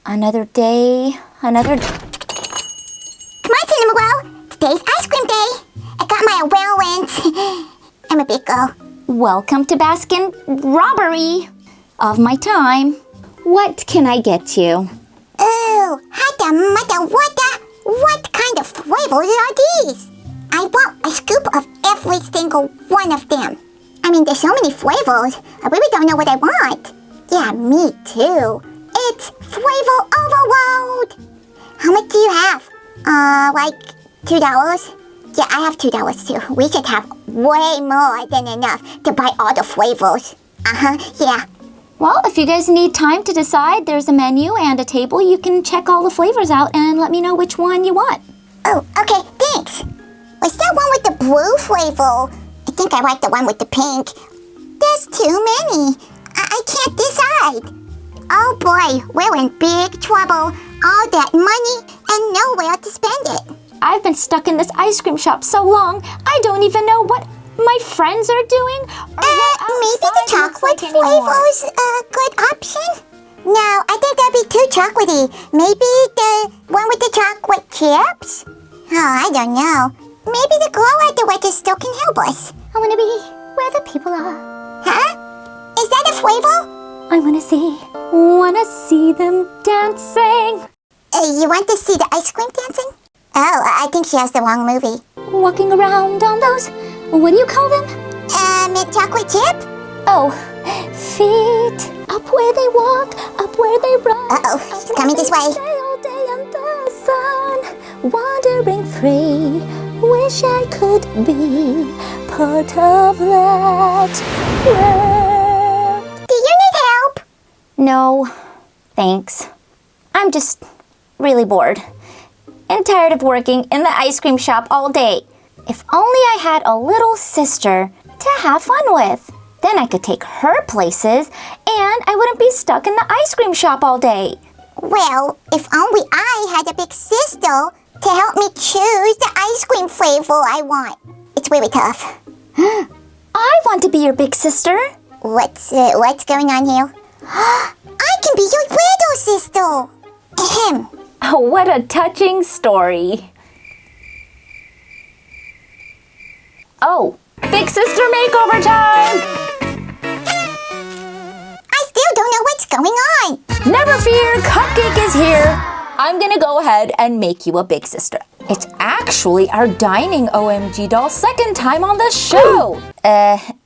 Another day, another... Come on, Cinnamon. Today's ice cream day. I got my allowance. I'm a big girl. Welcome to Baskin Robbery of my time. What can I get you? Oh, what kind of flavors are these? I want a scoop of every single one of them. I mean, there's so many flavors. I really don't know what I want. Yeah, me too. It's flavor overload. How much do you have? Like $2? Yeah, I have $2 too. We should have way more than enough to buy all the flavors. Yeah. Well, if you guys need time to decide, there's a menu and a table. You can check all the flavors out and let me know which one you want. Oh, okay, thanks. What's that one with the blue flavor? I think I like the one with the pink. There's too many. I can't decide. Oh boy, we're in big trouble. All that money and nowhere to spend it. I've been stuck in this ice cream shop so long, I don't even know what my friends are doing. Maybe the chocolate flavor's a good option? No, I think that'd be too chocolatey. Maybe the one with the chocolate chips? Oh, I don't know. Maybe the girl at the register can help us. I want to be where the people are. Huh? Is that a flavor? I wanna see them dancing. You want to see the ice cream dancing? Oh, I think she has the wrong movie. Walking around on those, what do you call them? Chocolate chip? Oh, feet. Up where they walk, up where they run. Uh-oh, she's coming this way. All day under the sun, wandering free. Wish I could be part of that world. Do you need help? No, thanks. I'm just really bored and tired of working in the ice cream shop all day. If only I had a little sister to have fun with. Then I could take her places and I wouldn't be stuck in the ice cream shop all day. Well, if only I had a big sister to help me choose the ice cream flavor I want. It's really tough. I want to be your big sister. What's going on here? I can be your little sister. Ahem. Oh, what a touching story. Oh, big sister makeover time! I still don't know what's going on. Never fear, Cupcake is here. I'm gonna go ahead and make you a big sister. It's actually our dining OMG doll second time on the show.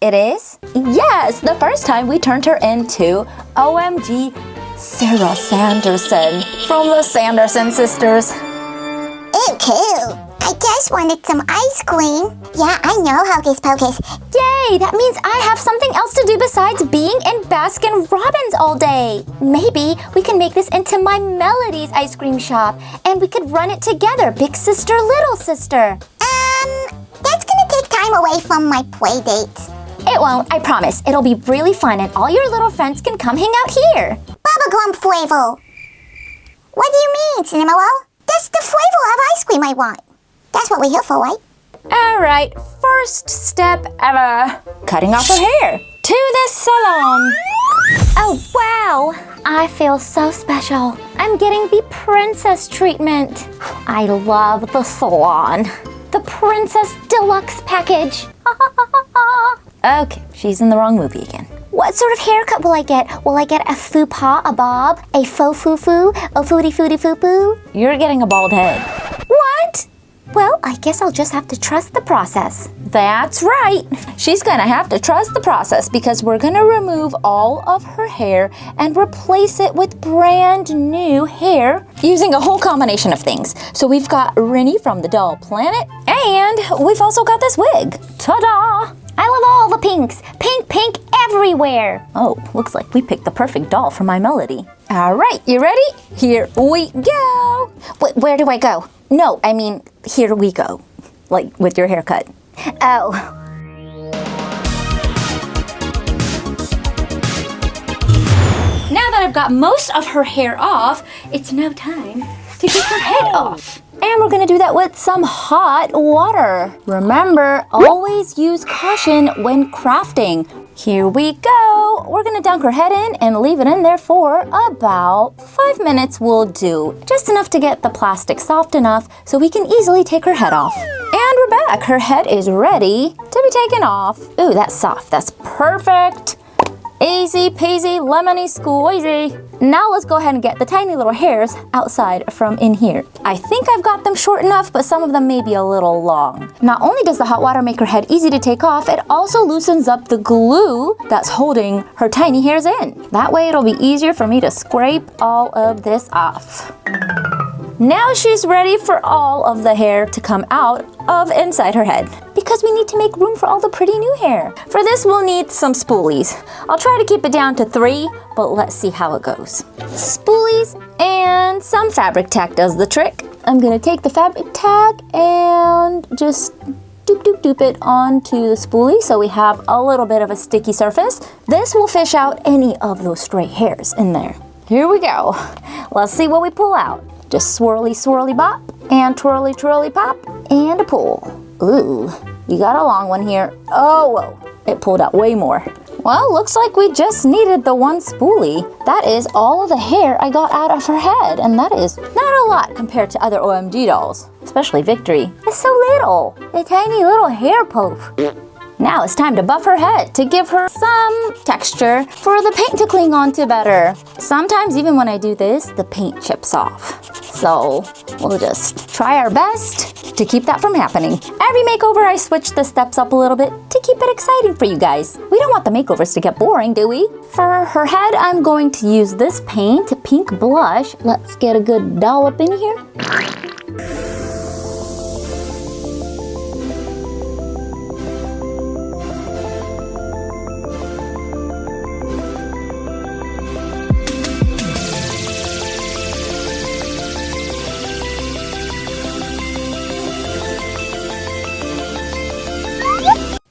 It is? Yes, the first time we turned her into OMG Sarah Sanderson from the Sanderson sisters. Ew, cool. I just wanted some ice cream. Yeah, I know, Hocus Pocus. Yay, that means I have something else to do besides being in Baskin Robbins all day. Maybe we can make this into my Melody's ice cream shop and we could run it together, big sister, little sister. That's gonna take time away from my play dates. It won't, I promise. It'll be really fun and all your little friends can come hang out here. Bubblegum flavor. What do you mean, Cinnamon? That's the flavor of ice cream I want. That's what we're here for, right? All right, first step ever. Cutting off her hair to the salon. Oh, wow. I feel so special. I'm getting the princess treatment. I love the salon. The Princess Deluxe package. Okay, she's in the wrong movie again. What sort of haircut will I get? Will I get a faux pas, a bob, a faux foo-foo, a footy-footy-foo-poo? You're getting a bald head. What? Well, I guess I'll just have to trust the process. That's right. She's gonna have to trust the process because we're gonna remove all of her hair and replace it with brand new hair using a whole combination of things. So we've got Rennie from the Doll Planet and we've also got this wig. Ta-da! I love all the pinks. Pink, pink everywhere. Oh, looks like we picked the perfect doll for my Melody. All right, you ready? Here we go. Where do I go? No, I mean, here we go. Like, with your haircut. Oh. Now that I've got most of her hair off, it's now time to get her head off. And we're gonna do that with some hot water. Remember, always use caution when crafting. Here we go. We're gonna dunk her head in and leave it in there for about 5 minutes will do. Just enough to get the plastic soft enough so we can easily take her head off. And we're back. Her head is ready to be taken off. Ooh, that's soft. That's perfect. Easy peasy, lemony squeezy. Now let's go ahead and get the tiny little hairs outside from in here. I think I've got them short enough, but some of them may be a little long. Not only does the hot water make her head easy to take off, it also loosens up the glue that's holding her tiny hairs in. That way it'll be easier for me to scrape all of this off. Now she's ready for all of the hair to come out of inside her head because we need to make room for all the pretty new hair. For this, we'll need some spoolies. I'll try to keep it down to 3, but let's see how it goes. Spoolies and some fabric tack does the trick. I'm gonna take the fabric tack and just doop it onto the spoolie so we have a little bit of a sticky surface. This will fish out any of those stray hairs in there. Here we go. Let's see what we pull out. Just swirly, swirly bop, and twirly, twirly pop, and a pull. Ooh, you got a long one here. Oh, whoa, it pulled out way more. Well, looks like we just needed the one spoolie. That is all of the hair I got out of her head, and that is not a lot compared to other OMG dolls, especially Victory. It's so little, a tiny little hair poof. Now it's time to buff her head to give her some texture for the paint to cling on to better. Sometimes even when I do this, the paint chips off. So we'll just try our best to keep that from happening. Every makeover I switch the steps up a little bit to keep it exciting for you guys. We don't want the makeovers to get boring, do we? For her head, I'm going to use this paint, pink blush. Let's get a good dollop in here.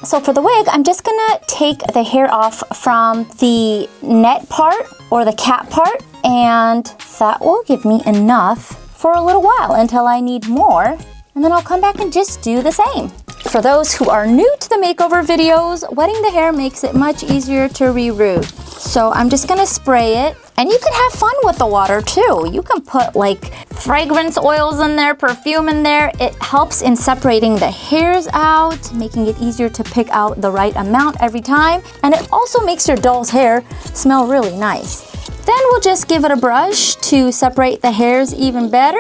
So for the wig, I'm just gonna take the hair off from the net part or the cap part, and that will give me enough for a little while until I need more, and then I'll come back and just do the same. For those who are new to the makeover videos, wetting the hair makes it much easier to reroot. So I'm just gonna spray it, and you can have fun with the water too. You can put like fragrance oils in there, perfume in there. It helps in separating the hairs out, making it easier to pick out the right amount every time. And it also makes your doll's hair smell really nice. Then we'll just give it a brush to separate the hairs even better.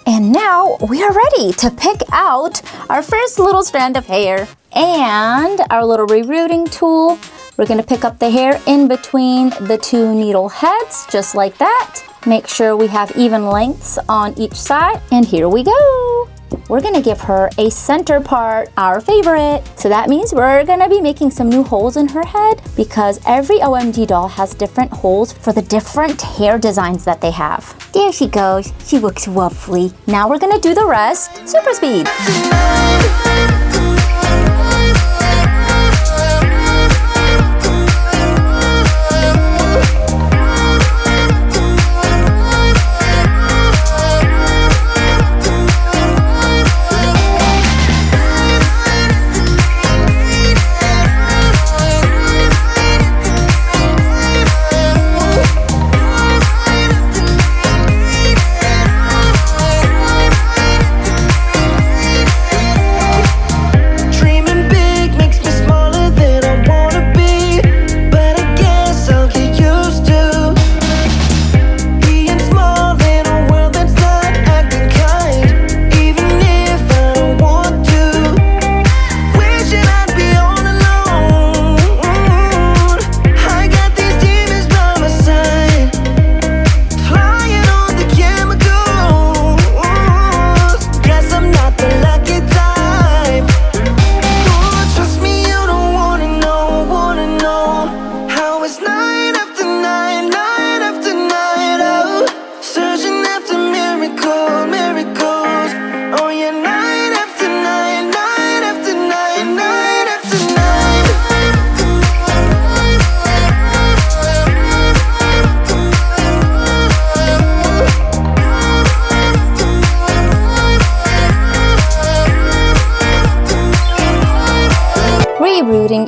And now we are ready to pick out our first little strand of hair. And our little rerooting tool, we're gonna pick up the hair in between the 2 needle heads, just like that. Make sure we have even lengths on each side. And here we go. We're gonna give her a center part, our favorite. So that means we're gonna be making some new holes in her head because every OMG doll has different holes for the different hair designs that they have. There she goes. She looks lovely. Now we're gonna do the rest. Super speed.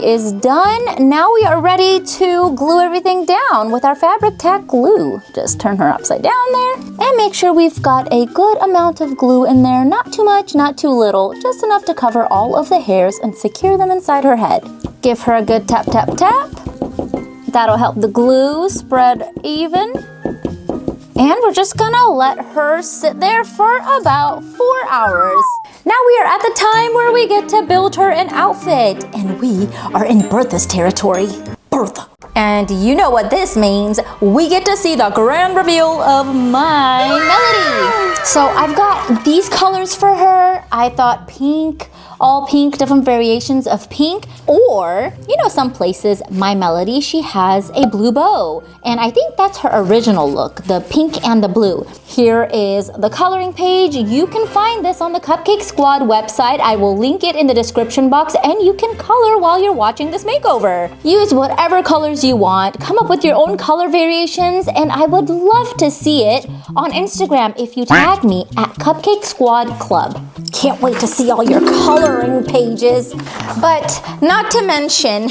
is done. Now we are ready to glue everything down with our fabric tack glue. Just turn her upside down there and make sure we've got a good amount of glue in there. Not too much, not too little, just enough to cover all of the hairs and secure them inside her head. Give her a good tap, tap, tap. That'll help the glue spread even. And we're just gonna let her sit there for about 4 hours. Now we are at the time where we get to build her an outfit. And we are in Bertha's territory. Bertha. And you know what this means. We get to see the grand reveal of my melody. So I've got these colors for her. I thought pink, all pink, different variations of pink. Or, you know, some places, My Melody, she has a blue bow. And I think that's her original look, the pink and the blue. Here is the coloring page. You can find this on the Cupcake Squad website. I will link it in the description box, and you can color while you're watching this makeover. Use whatever colors you want. Come up with your own color variations, and I would love to see it on Instagram if you tag me at Cupcake Squad Club. Can't wait to see all your coloring pages. But not to mention,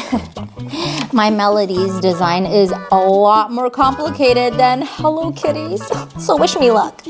My Melody's design is a lot more complicated than Hello Kitty's. So wish me luck.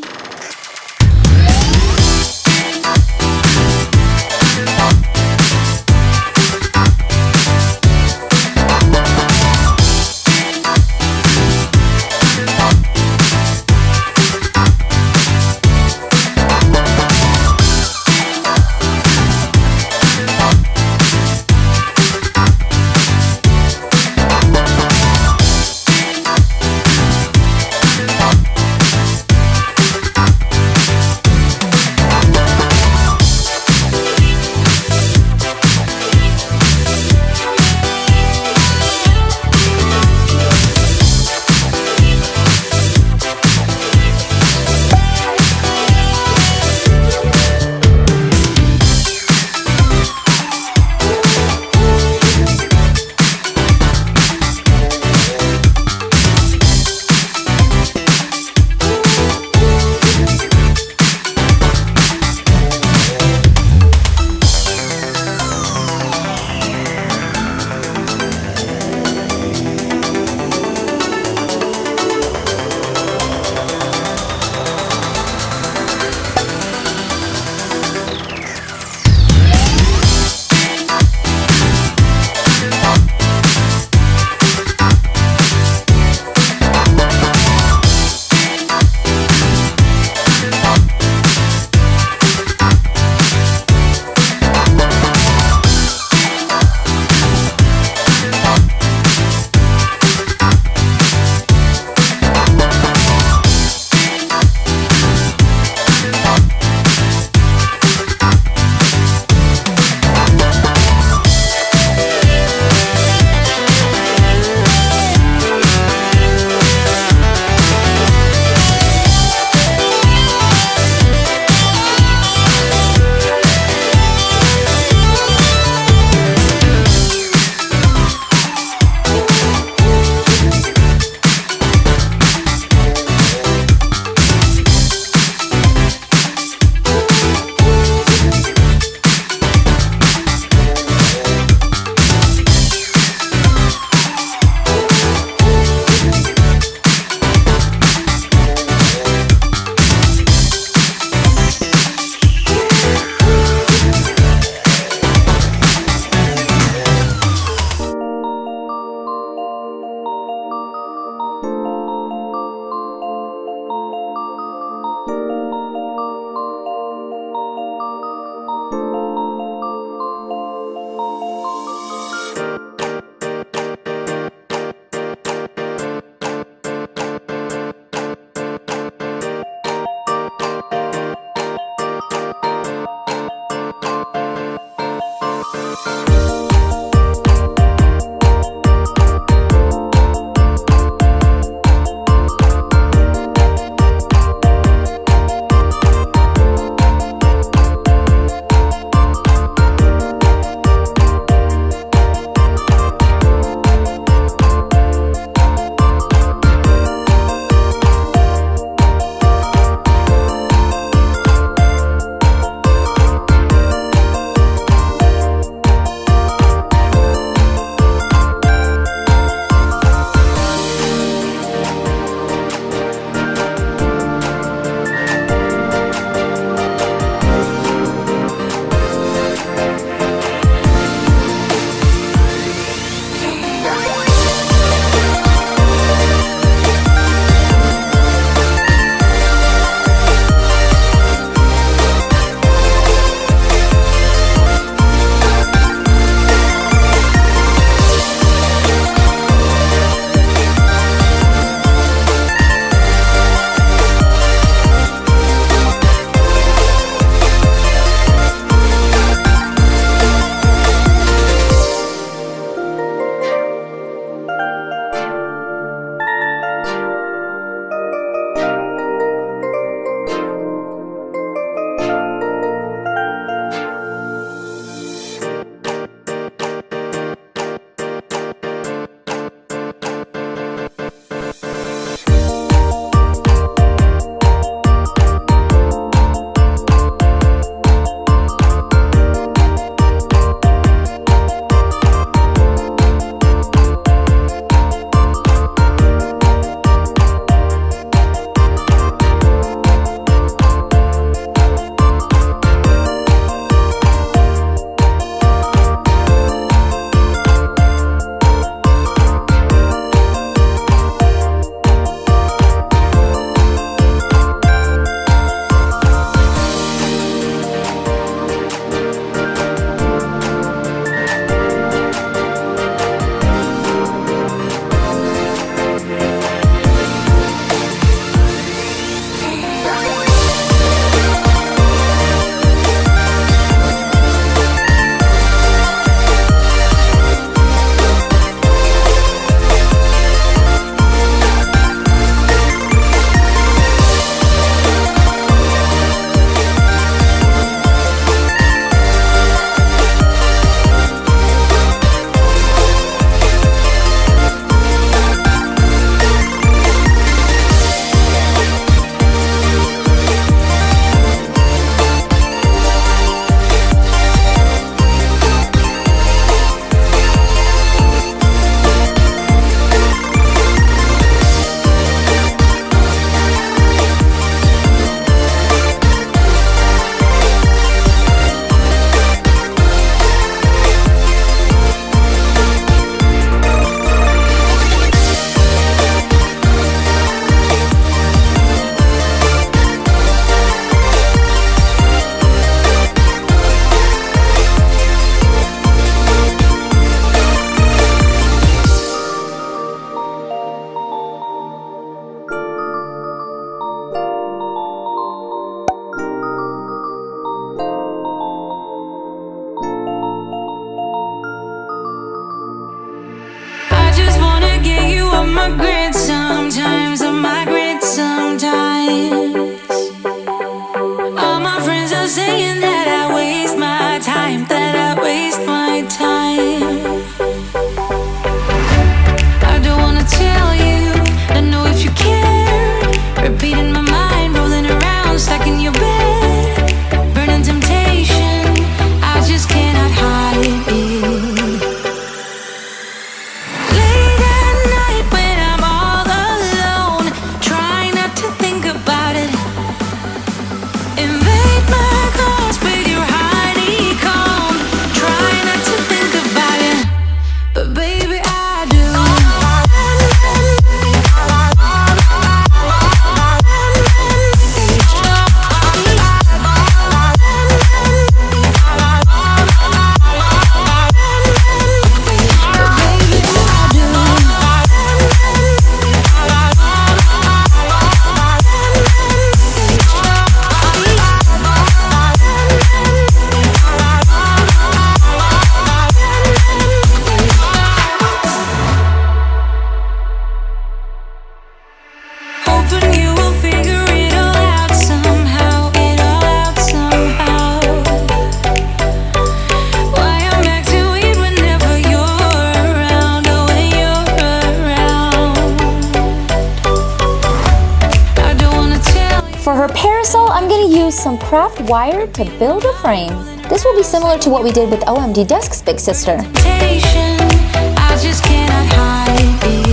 her parasol, I'm gonna use some craft wire to build a frame. This will be similar to what we did with OMG Desk's big sister. I just cannot hide it.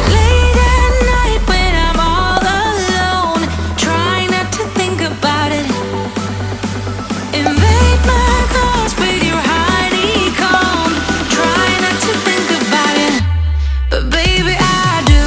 Late at night when I'm all alone, try not to think about it. Invade my thoughts with your honeycomb. Try not to think about it, but baby I do.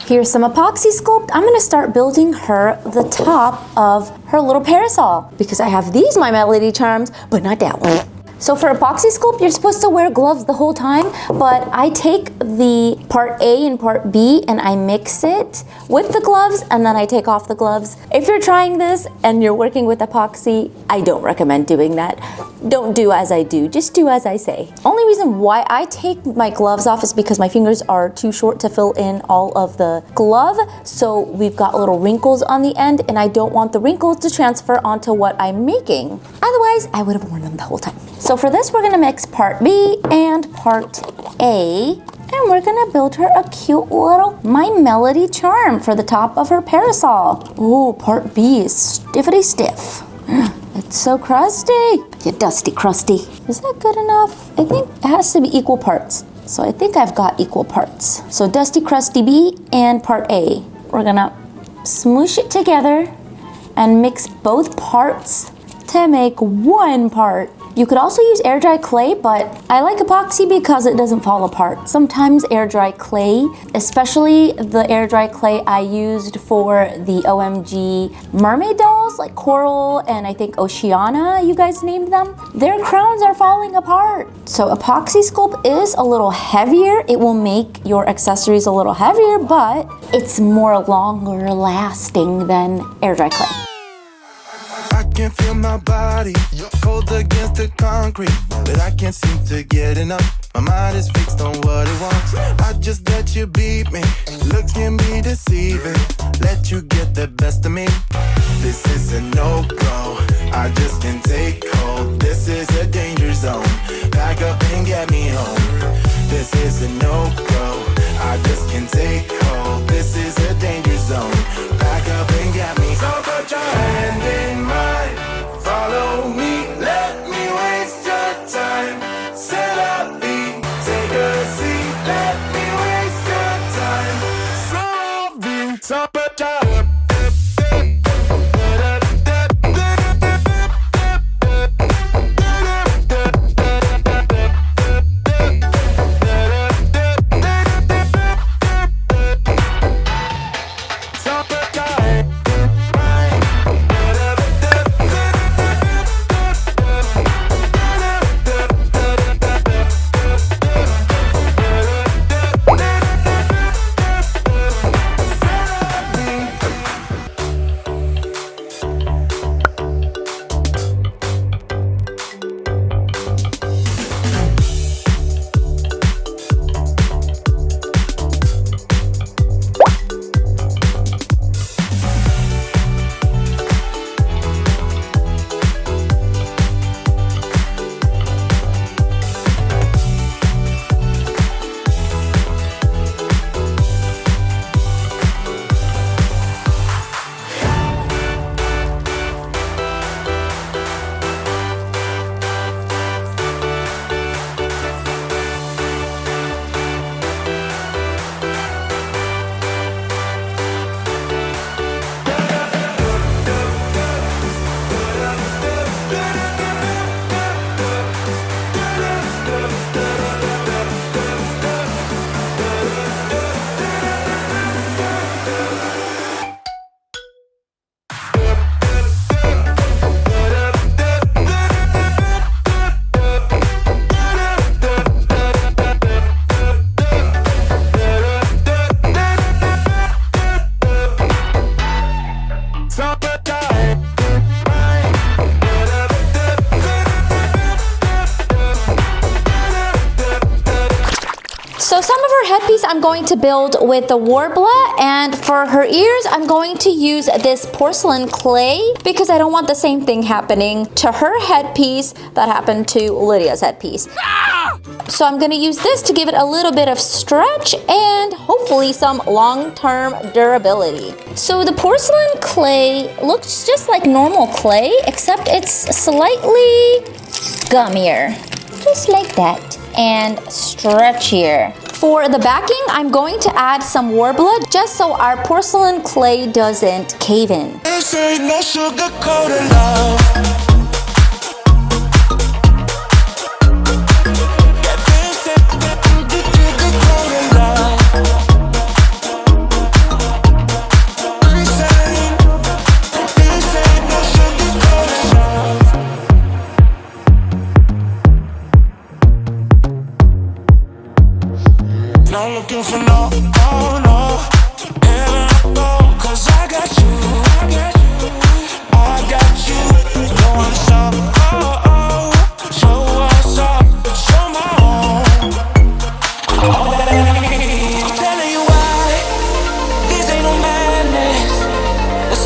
Here's some epoxy sculpt. I'm gonna start building her the top of her little parasol because I have these My Melody charms, but not that one. So for epoxy sculpt, you're supposed to wear gloves the whole time, but I take the part A and part B and I mix it with the gloves and then I take off the gloves. If you're trying this and you're working with epoxy, I don't recommend doing that. Don't do as I do, just do as I say. Only reason why I take my gloves off is because my fingers are too short to fill in all of the glove, so we've got little wrinkles on the end and I don't want the wrinkles to transfer onto what I'm making. Otherwise, I would have worn them the whole time. So for this, we're gonna mix part B and part A, and we're gonna build her a cute little My Melody charm for the top of her parasol. Ooh, part B is stiffity stiff. It's so crusty. You dusty crusty. Is that good enough? I think it has to be equal parts. So I think I've got equal parts. So dusty crusty B and part A. We're gonna smoosh it together and mix both parts to make one part. You could also use air dry clay, but I like epoxy because it doesn't fall apart. Sometimes air dry clay, especially the air dry clay I used for the OMG mermaid dolls, like Coral and I think Oceana, you guys named them, their crowns are falling apart. So epoxy sculpt is a little heavier. It will make your accessories a little heavier, but it's more longer lasting than air dry clay. I can feel my body cold against the concrete, but I can't seem to get enough. My mind is fixed on what it wants. I just let you beat me. Looks can be deceiving. Let you get the best of me. This is a no-go. I just can't take hold. This is a danger zone. Back up and get me home. This is a no-go. I just can't take hold. This is a danger zone. Back up and get me. So put your hand in mine. Follow me. Let me waste your time. Set up me. Take a seat. Let me waste your time. So put your So some of her headpiece I'm going to build with the Warbler, and for her ears I'm going to use this porcelain clay because I don't want the same thing happening to her headpiece that happened to Lydia's headpiece. So I'm going to use this to give it a little bit of stretch and hopefully some long-term durability. So the porcelain clay looks just like normal clay, except it's slightly gummier, just like that, and stretchier. For the backing, I'm going to add some Warbler just so our porcelain clay doesn't cave in. This ain't no sugar-coated love.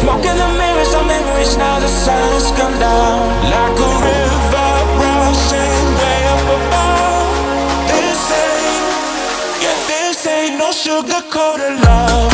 Smoke in the mirrors, our memories now. The sun's come down like a river rushing way up above. This ain't no sugar-coated love.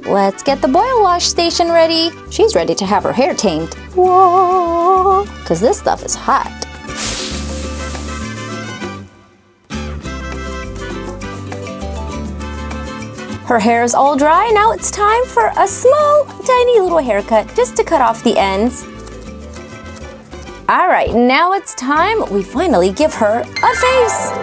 Let's get the boil wash station ready. She's ready to have her hair tamed. Whoa! Because this stuff is hot. Her hair is all dry. Now it's time for a small, tiny little haircut just to cut off the ends. All right, now it's time we finally give her a face.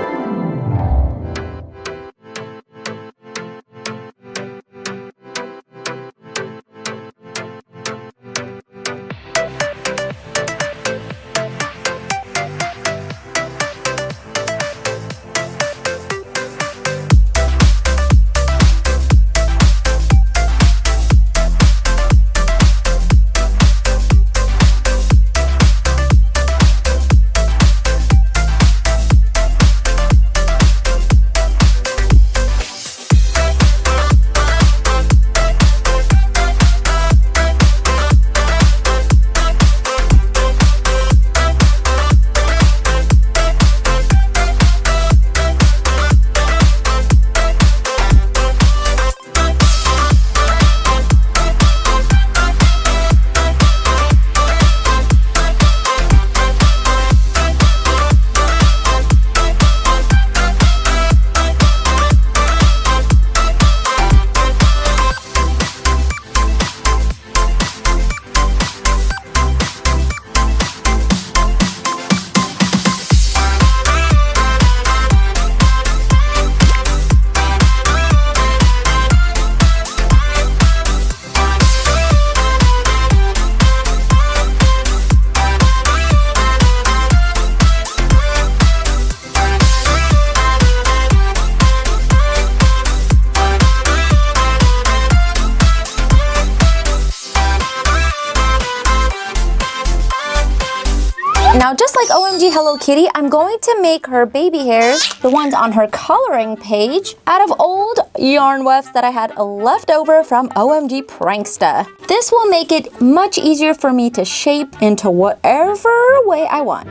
Now, just like OMG Hello Kitty, I'm going to make her baby hairs, the ones on her coloring page, out of old yarn wefts that I had left over from OMG Pranksta. This will make it much easier for me to shape into whatever way I want.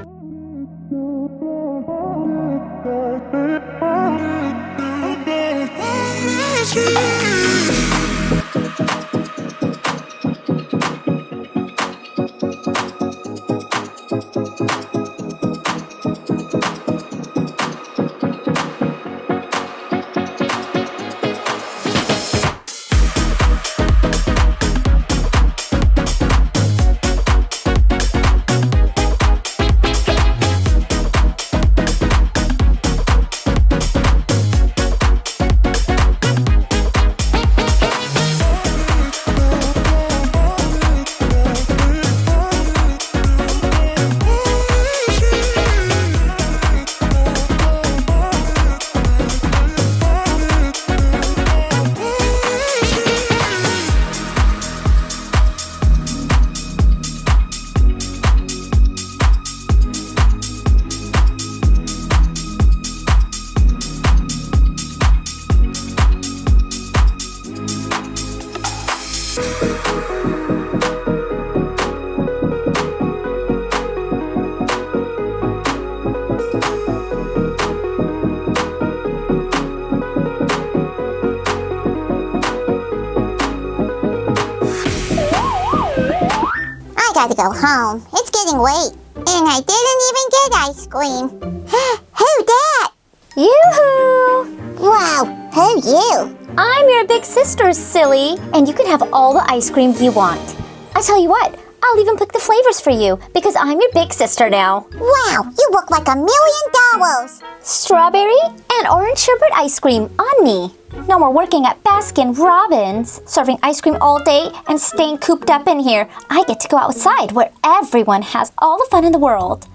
gotta go home. It's getting late. And I didn't even get ice cream. Who that? Yoo-hoo! Wow, who you? I'm your big sister, silly, and you can have all the ice cream you want. I tell you what, I'll even pick the flavors for you because I'm your big sister now. Wow, you look like $1,000,000. Strawberry and orange sherbet ice cream on me. No more working at Baskin Robbins, serving ice cream all day and staying cooped up in here. I get to go outside where everyone has all the fun in the world.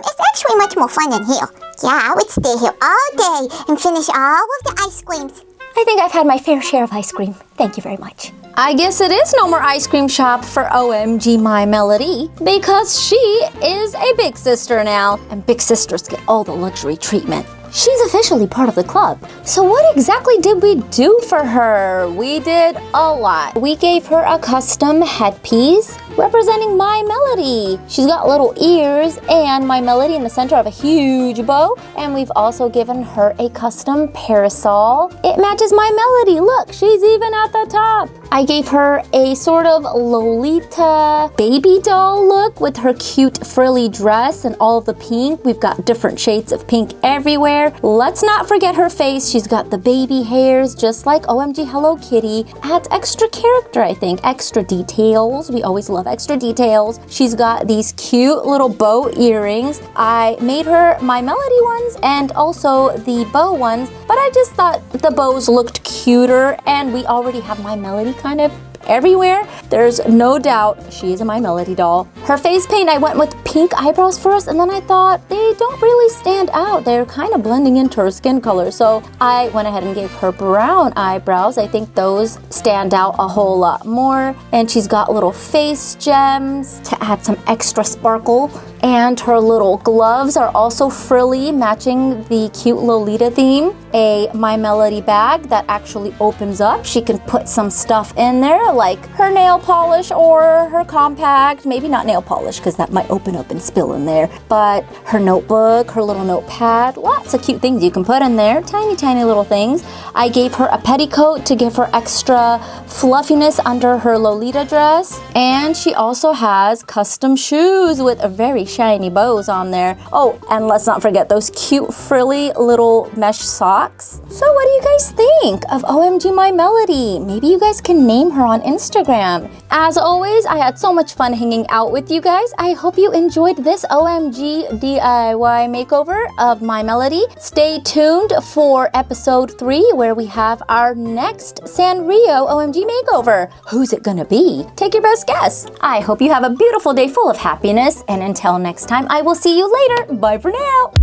It's actually much more fun in here. Yeah, I would stay here all day and finish all of the ice creams. I think I've had my fair share of ice cream. Thank you very much. I guess it is no more ice cream shop for OMG My Melody because she is a big sister now, and big sisters get all the luxury treatment. She's officially part of the club. So what exactly did we do for her? We did a lot. We gave her a custom headpiece representing My Melody. She's got little ears and My Melody in the center of a huge bow. And we've also given her a custom parasol. It matches My Melody. Look, she's even at the top. I gave her a sort of Lolita baby doll look with her cute frilly dress and all of the pink. We've got different shades of pink everywhere. Let's not forget her face. She's got the baby hairs just like OMG Hello Kitty. Adds extra character, I think, extra details. We always love extra details. She's got these cute little bow earrings. I made her My Melody ones and also the bow ones, but I just thought the bows looked cuter and we already have My Melody kind of everywhere. There's no doubt she is a My Melody doll. Her face paint, I went with pink eyebrows first, and then I thought they don't really stand out. They're kind of blending into her skin color, so I went ahead and gave her brown eyebrows. I think those stand out a whole lot more. And she's got little face gems to add some extra sparkle. And her little gloves are also frilly, matching the cute Lolita theme. A My Melody bag that actually opens up. She can put some stuff in there, like her nail polish or her compact. Maybe not nail polish, because that might open up and spill in there. But her notebook, her little notepad, lots of cute things you can put in there. Tiny, tiny little things. I gave her a petticoat to give her extra fluffiness under her Lolita dress. And she also has custom shoes with a very shiny bows on there. Oh, and let's not forget those cute frilly little mesh socks. So what do you guys think of OMG My Melody? Maybe you guys can name her on Instagram. As always, I had so much fun hanging out with you guys. I hope you enjoyed this OMG DIY makeover of My Melody. Stay tuned for episode 3 where we have our next Sanrio OMG makeover. Who's it gonna be? Take your best guess. I hope you have a beautiful day full of happiness, and until next time, I will see you later. Bye for now.